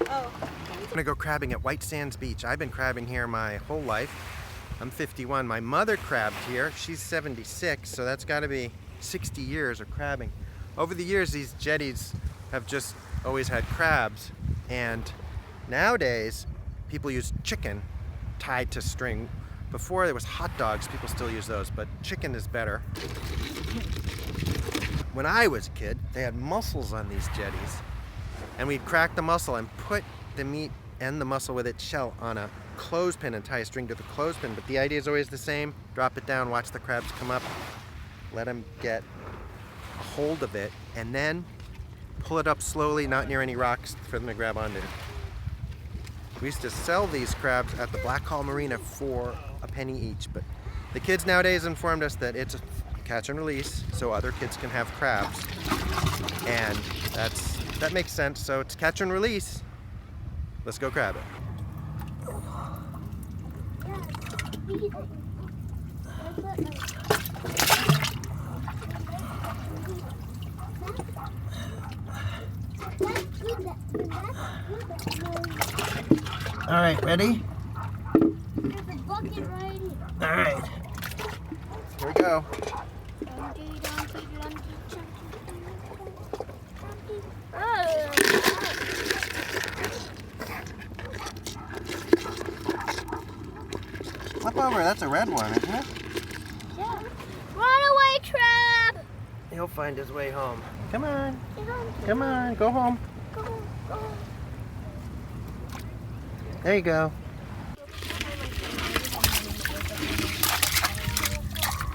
Oh. I'm gonna go crabbing at White Sands Beach. I've been crabbing here my whole life. I'm 51. My mother crabbed here. She's 76, so that's gotta be 60 years of crabbing. Over the years, these jetties have just always had crabs, and nowadays, people use chicken tied to string. Before there was hot dogs, people still use those, but chicken is better. When I was a kid, they had mussels on these jetties, and we'd crack the mussel and put the meat and the mussel with its shell on a clothespin and tie a string to the clothespin. But the idea is always the same. Drop it down, watch the crabs come up, let them get a hold of it, and then pull it up slowly, not near any rocks for them to grab onto. We used to sell these crabs at the Black Hall Marina for a penny each, but the kids nowadays informed us that it's a catch and release, so other kids can have crabs, and that makes sense. So it's catch and release. Let's go crab it. All right, ready? There's a bucket right here. All right. Here we go. Flip over. That's a red one, isn't it? Yeah. Run away, crab! He'll find his way home. Come on. Get on. Come on. Go home. Go home. Go home. There you go.